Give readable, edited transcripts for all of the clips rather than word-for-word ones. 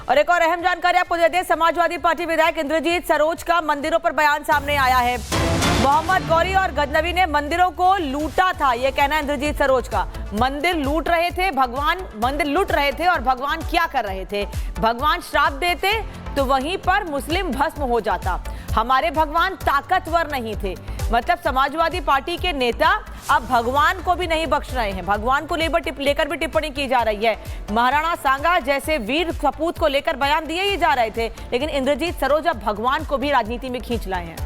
और एक और अहम जानकारी आपको दे दें, समाजवादी पार्टी विधायक इंद्रजीत सरोज का मंदिरों पर बयान सामने आया है। मोहम्मद गौरी और गजनवी ने मंदिरों को लूटा था, यह कहना है इंद्रजीत सरोज का। मंदिर लूट रहे थे भगवान, मंदिर लूट रहे थे और भगवान क्या कर रहे थे? भगवान श्राप देते तो वहीं पर मुस्लिम भस्म हो जाता। हमारे भगवान ताकतवर नहीं थे। मतलब समाजवादी पार्टी के नेता अब भगवान को भी नहीं बख्श रहे हैं। भगवान को लेकर भी टिप्पणी की जा रही है। महाराणा सांगा जैसे वीर सपूत को लेकर बयान दिए ही जा रहे थे, लेकिन इंद्रजीत सरोज अब भगवान को भी राजनीति में खींच लाए हैं।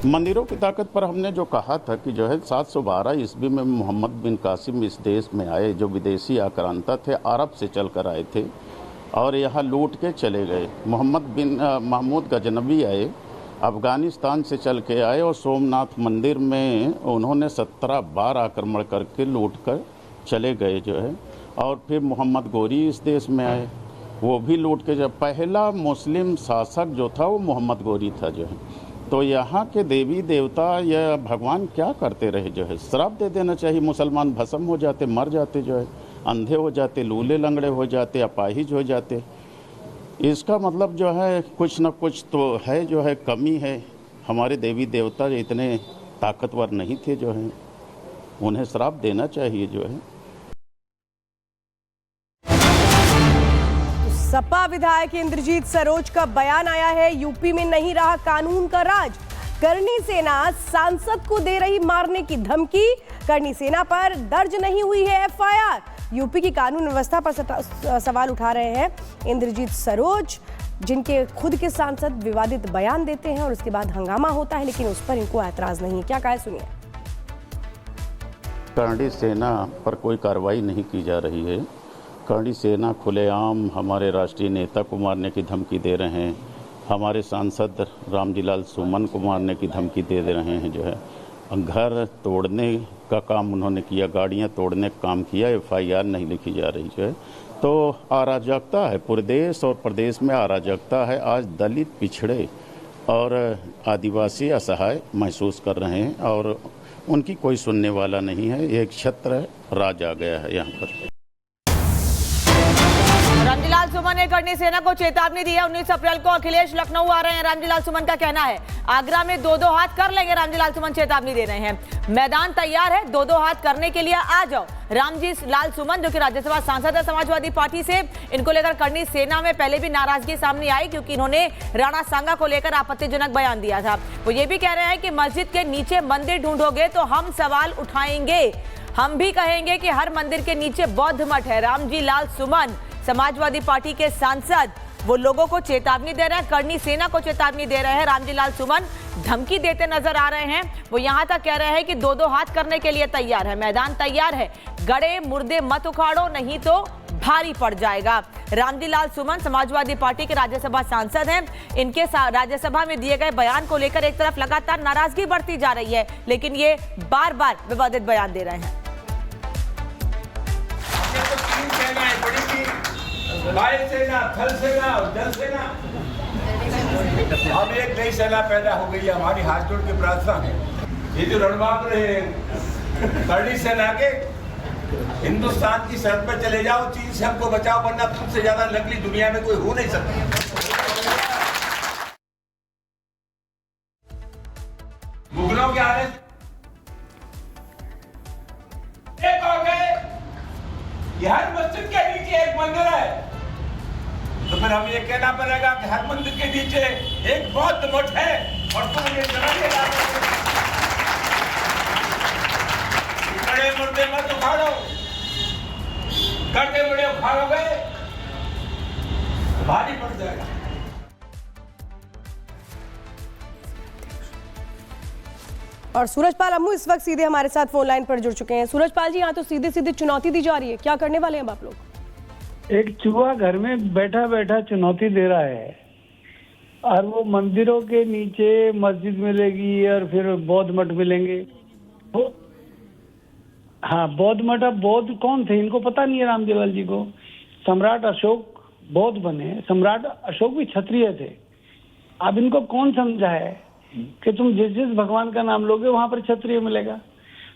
मंदिरों की ताकत पर हमने जो कहा था कि जो है 712 ईस्वी में मोहम्मद बिन कासिम इस देश में आए, जो विदेशी आक्रांता थे, अरब से चलकर आए थे और यहाँ लूट के चले गए। मोहम्मद बिन महमूद गजनवी आए, अफ़गानिस्तान से चल के आए और सोमनाथ मंदिर में उन्होंने 17 बार आक्रमण करके लूट कर चले गए जो है। और फिर मोहम्मद गौरी इस देश में आए, वो भी लूट के, जब पहला मुस्लिम शासक जो था वो मोहम्मद गौरी था जो है। तो यहाँ के देवी देवता या भगवान क्या करते रहे जो है? श्राप दे देना चाहिए, मुसलमान भस्म हो जाते, मर जाते जो है, अंधे हो जाते, लूले लंगड़े हो जाते, अपाहिज हो जाते। इसका मतलब जो है कुछ न कुछ तो है जो है, कमी है। हमारे देवी देवता इतने ताकतवर नहीं थे जो है, उन्हें श्राप देना चाहिए जो है। सपा विधायक इंद्रजीत सरोज का बयान आया है, यूपी में नहीं रहा कानून का राज। करनी सेना सांसद को दे रही मारने की धमकी। करनी सेना पर दर्ज नहीं हुई है एफआईआर। यूपी की कानून व्यवस्था पर सवाल उठा रहे हैं इंद्रजीत सरोज, जिनके खुद के सांसद विवादित बयान देते हैं और उसके बाद हंगामा होता है, लेकिन उस पर इनको ऐतराज नहीं है। क्या कहा, सुनिए। करनी सेना पर कोई कार्रवाई नहीं की जा रही है। करनी सेना खुलेआम हमारे राष्ट्रीय नेता को मारने की धमकी दे रहे हैं, हमारे सांसद रामजीलाल सुमन को मारने की धमकी दे रहे हैं जो है। घर तोड़ने का काम उन्होंने किया, गाड़ियां तोड़ने का काम किया, एफआईआर नहीं लिखी जा रही जो है। तो अराजकता है, पूरे देश और प्रदेश में अराजकता है। आज दलित, पिछड़े और आदिवासी असहाय महसूस कर रहे हैं और उनकी कोई सुनने वाला नहीं है। एक छत्र राज आ गया है यहाँ पर। रामजीलाल सुमन ने करनी सेना को चेतावनी दी है। 19 अप्रैल को अखिलेश लखनऊ आ रहे हैं, रामजीलाल सुमन का कहना है। आगरा में 2-2 हाथ कर लेंगे, रामजीलाल सुमन चेतावनी दे रहे हैं। मैदान तैयार है, 2-2 हाथ करने के लिए आ जाओ। रामजीलाल सुमन जो कि राज्यसभा सांसद है समाजवादी पार्टी से, इनको लेकर करनी सेना में पहले भी नाराजगी सामने आई क्योंकि इन्होंने राणा सांगा को लेकर आपत्तिजनक बयान दिया था। वो ये भी कह रहे हैं कि मस्जिद के नीचे मंदिर ढूंढोगे तो हम सवाल उठाएंगे, हम भी कहेंगे कि हर मंदिर के नीचे बौद्ध मठ है। रामजीलाल सुमन समाजवादी पार्टी के सांसद, वो लोगों को चेतावनी दे रहे हैं, करनी सेना को चेतावनी दे रहे हैं। रामजीलाल सुमन धमकी देते नजर आ रहे हैं। वो यहां तक कह रहे हैं कि 2-2 हाथ करने के लिए तैयार है, मैदान तैयार है, गड़े मुर्दे मत उखाड़ो नहीं तो भारी पड़ जाएगा। रामजीलाल सुमन समाजवादी पार्टी के राज्यसभा सांसद हैं। इनके राज्यसभा में दिए गए बयान को लेकर एक तरफ लगातार नाराजगी बढ़ती जा रही है, लेकिन ये बार बार विवादित बयान दे रहे हैं। वायु सेना, थल सेना और जल सेना, अब एक नई सेना पैदा हो गई है। हमारी हाथ जोड़ के प्रार्थना है, ये जो रणबाग रहे करनी सेना के, हिंदुस्तान की सरहद पर चले जाओ, चीन से हमको बचाओ, वरना तुमसे ज्यादा नकली दुनिया में कोई हो नहीं सकता। मुगलों के आने एक हो गए, हर मस्जिद के नीचे एक मंदिर है, तो फिर हमें ये कहना पड़ेगा कि हर मंदिर के नीचे एक बौद्ध मठ है और तुम ये जगह बड़े मुर्दे मत उखाड़ो, करते बड़े उखाड़ोगे भारी पड़ जाएगा। और सूरजपाल अम्मू इस वक्त सीधे हमारे साथ फोन लाइन पर जुड़ चुके हैं। सूरजपाल जी, यहाँ तो सीधे सीधे चुनौती दी जा रही है, क्या करने वाले हैं आप लोग? एक चूहा घर में बैठा बैठा चुनौती दे रहा है और वो मंदिरों के नीचे मस्जिद मिलेगी और फिर बौद्ध मठ मिलेंगे। हाँ, बौद्ध मठ। अब बौद्ध कौन थे इनको पता नहीं है रामजीलाल जी को। सम्राट अशोक बौद्ध बने, सम्राट अशोक भी क्षत्रिय थे। अब इनको कौन समझाए कि तुम जिस जिस भगवान का नाम लोगे वहां पर क्षत्रिय मिलेगा।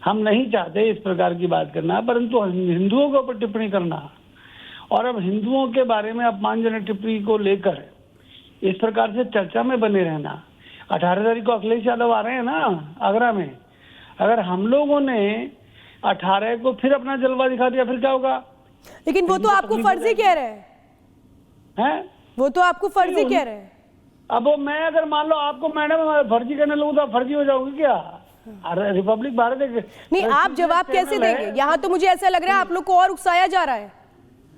हम नहीं चाहते इस प्रकार की बात करना, परंतु हिंदुओं के ऊपर टिप्पणी करना और अब हिंदुओं के बारे में अपमानजनक टिप्पणी को लेकर इस प्रकार से चर्चा में बने रहना। 18 तारीख को अखिलेश यादव आ रहे हैं ना आगरा में, अगर हम लोगों ने 18 को फिर अपना जलवा दिखा दिया फिर क्या होगा? लेकिन वो तो आपको फर्जी कह रहे हैं, वो तो आपको फर्जी कह रहे हैं। अब वो मैं अगर मान लो आपको मैडम फर्जी करने लगूं तो फर्जी हो जाओगी क्या? अरे रिपब्लिक भारत नहीं, आप जवाब कैसे देंगे? यहाँ तो मुझे ऐसा लग रहा है आप लोग को और उकसाया जा रहा है।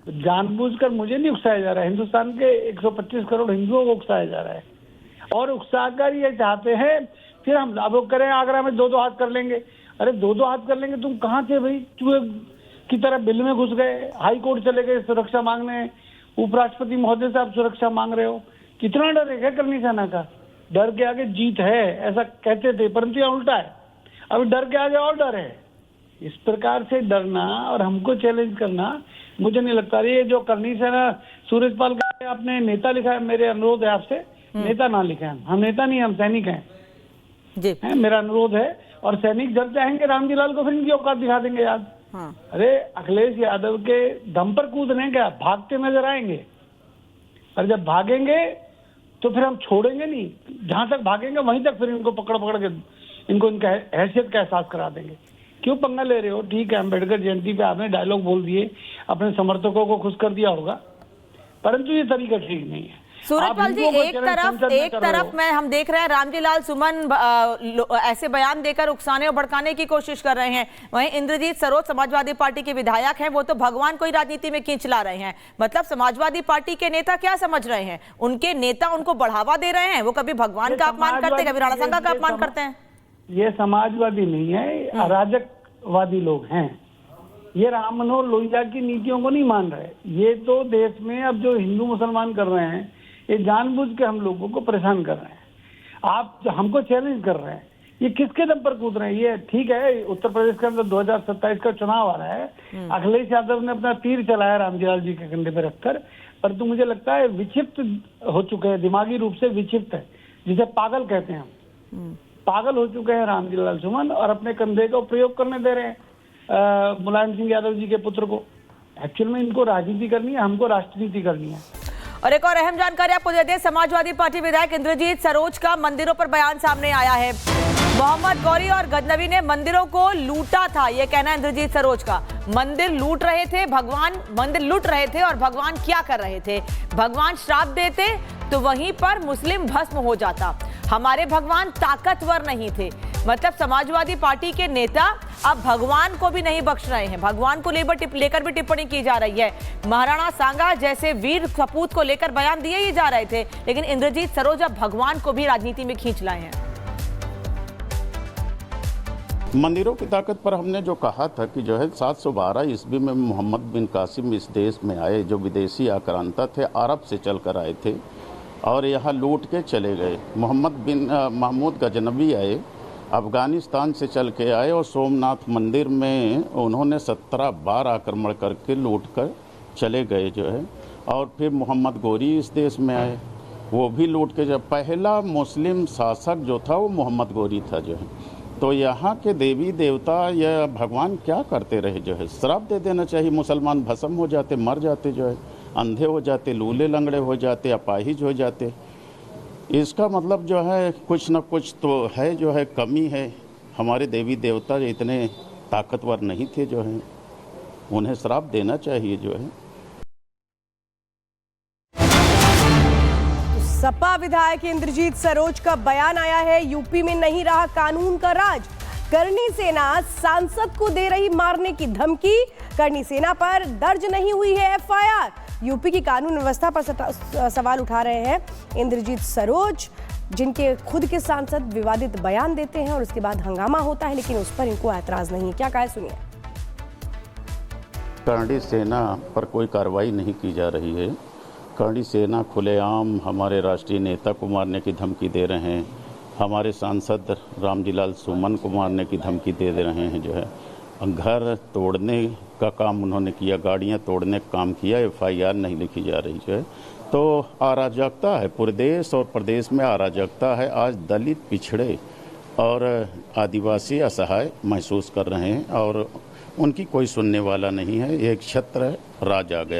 जानबूझकर मुझे नहीं उकसाया जा रहा है, हिंदुस्तान के 125 करोड़ हिंदुओं को उकसाया जा रहा है और उकसाकर ये चाहते हैं फिर हम अब वो करें आगरा में 2-2 हाथ कर लेंगे। अरे 2-2 हाथ कर लेंगे, तुम कहाँ थे भाई? चूहे की तरह बिल में घुस गए, हाई कोर्ट चले गए सुरक्षा मांगने, उपराष्ट्रपति महोदय से आप सुरक्षा मांग रहे हो। कितना डर है क्या करनी सेना का? डर के आगे जीत है ऐसा कहते थे, परंतु यह उल्टा है, अभी डर के आगे और डर है। इस प्रकार से डरना और हमको चैलेंज करना मुझे नहीं लगता। ये जो करनी सेना सूरजपाल का आपने नेता लिखा है, मेरे अनुरोध है आपसे नेता ना लिखें, हम नेता नहीं, हम सैनिक हैं जी। मेरा अनुरोध है। और सैनिक जब चाहेंगे रामजी लाल को फिर इनकी औकात दिखा देंगे याद। अरे अखिलेश यादव के दम पर कूदने क्या, भागते नजर आएंगे और जब भागेंगे तो फिर हम छोड़ेंगे नहीं, जहां तक भागेंगे वहीं तक फिर इनको पकड़ पकड़ के इनको इनका हैसियत का एहसास करा देंगे। क्यों पंगा ले रहे हो? ठीक है, अम्बेडकर जयंती पे आपने डायलॉग बोल दिए, अपने समर्थकों को खुश कर दिया होगा, परंतु ये तरीका ठीक नहीं है। सूरजपाल जी, एक तरफ मैं हम देख रहे हैं रामजी लाल सुमन ऐसे बयान देकर उकसाने और भड़काने की कोशिश कर रहे हैं, वहीं इंद्रजीत सरोज समाजवादी पार्टी के विधायक हैं, वो तो भगवान को ही राजनीति में खींच ला रहे हैं। मतलब समाजवादी पार्टी के नेता क्या समझ रहे हैं? उनके नेता उनको बढ़ावा दे रहे हैं, वो कभी भगवान का अपमान करते हैं, कभी राणा सांगा का अपमान करते हैं। ये समाजवादी नहीं है, अराजकवादी लोग हैं। ये राम मनोहर लोहिया की नीतियों को नहीं मान रहे। ये तो देश में अब जो हिंदू मुसलमान कर रहे हैं, ये जानबूझ के हम लोगों को परेशान कर रहे हैं। आप हमको चैलेंज कर रहे हैं, ये किसके दम पर कूद रहे हैं? ये ठीक है, उत्तर प्रदेश के अंदर 2027 का चुनाव आ रहा है, अखिलेश यादव ने अपना तीर चलाया रामजी लाल जी के कंधे पर रखकर, परंतु मुझे लगता है विक्षिप्त हो चुके हैं, दिमागी रूप से विक्षिप्त है, जिसे पागल कहते हैं हम। पागल हो चुके हैं रामजी लाल सुमन और अपने कंधे को प्रयोग करने दे रहे हैं मुलायम सिंह यादव जी के पुत्र को। एक्चुअल में इनको राजनीति करनी है, हमको राष्ट्रनीति करनी है। और एक और अहम जानकारी आपको दे दें, समाजवादी पार्टी विधायक इंद्रजीत सरोज का मंदिरों पर बयान सामने आया है। मोहम्मद गौरी और गजनवी ने मंदिरों को लूटा था, यह कहना है इंद्रजीत सरोज का। मंदिर लूट रहे थे, मंदिर लूट रहे थे और भगवान क्या कर रहे थे? भगवान श्राप देते तो वहीं पर मुस्लिम भस्म हो जाता। हमारे भगवान ताकतवर नहीं थे। मतलब समाजवादी पार्टी के नेता अब भगवान को भी नहीं बख्श रहे हैं, भगवान को लेकर भी टिप्पणी की जा रही है। महाराणा सांगा जैसे वीर सपूत को लेकर बयान दिए ही जा रहे थे, लेकिन इंद्रजीत सरोज अब भगवान को भी राजनीति में खींच लाए हैं। मंदिरों की ताकत पर हमने जो कहा था कि जो है 712 ईस्वी में मोहम्मद बिन कासिम इस देश में आए, जो विदेशी आक्रांता थे, अरब से चलकर आए थे और यहाँ लूट के चले गए। मोहम्मद बिन महमूद गजनवी आए, अफ़गानिस्तान से चल के आए और सोमनाथ मंदिर में उन्होंने 17 बार आक्रमण करके लूट कर चले गए जो है। और फिर मोहम्मद गौरी इस देश में आए, वो भी लूट के, जब पहला मुस्लिम शासक जो था वो मोहम्मद गौरी था जो है। तो यहाँ के देवी देवता या भगवान क्या करते रहे जो है? श्राप दे देना चाहिए, मुसलमान भस्म हो जाते, मर जाते जो है, अंधे हो जाते, लूले लंगड़े हो जाते, अपाहिज हो जाते। इसका मतलब जो है कुछ न कुछ तो है जो है कमी है। हमारे देवी देवता इतने ताकतवर नहीं थे जो है, उन्हें श्राप देना चाहिए जो है। सपा विधायक इंद्रजीत सरोज का बयान आया है, यूपी में नहीं रहा कानून का राज। करनी सेना सांसद को दे रही मारने की धमकी। करनी सेना पर दर्ज नहीं हुई है एफआईआर। यूपी की कानून व्यवस्था पर सवाल उठा रहे हैं इंद्रजीत सरोज, जिनके खुद के सांसद विवादित बयान देते हैं और उसके बाद हंगामा होता है, लेकिन उस पर इनको ऐतराज नहीं है। क्या कहा है सुनिए। करनी सेना पर कोई कार्रवाई नहीं की जा रही है। करनी सेना खुलेआम हमारे राष्ट्रीय नेता को मारने की धमकी दे रहे हैं, हमारे सांसद रामजी लाल सुमन को मारने की धमकी दे रहे हैं जो है। घर तोड़ने का काम उन्होंने किया, गाड़ियां तोड़ने का काम किया, एफआईआर नहीं लिखी जा रही है। तो अराजकता है, पूरे देश और प्रदेश में अराजकता है। आज दलित, पिछड़े और आदिवासी असहाय महसूस कर रहे हैं और उनकी कोई सुनने वाला नहीं है। एक छत्र राज आ गया।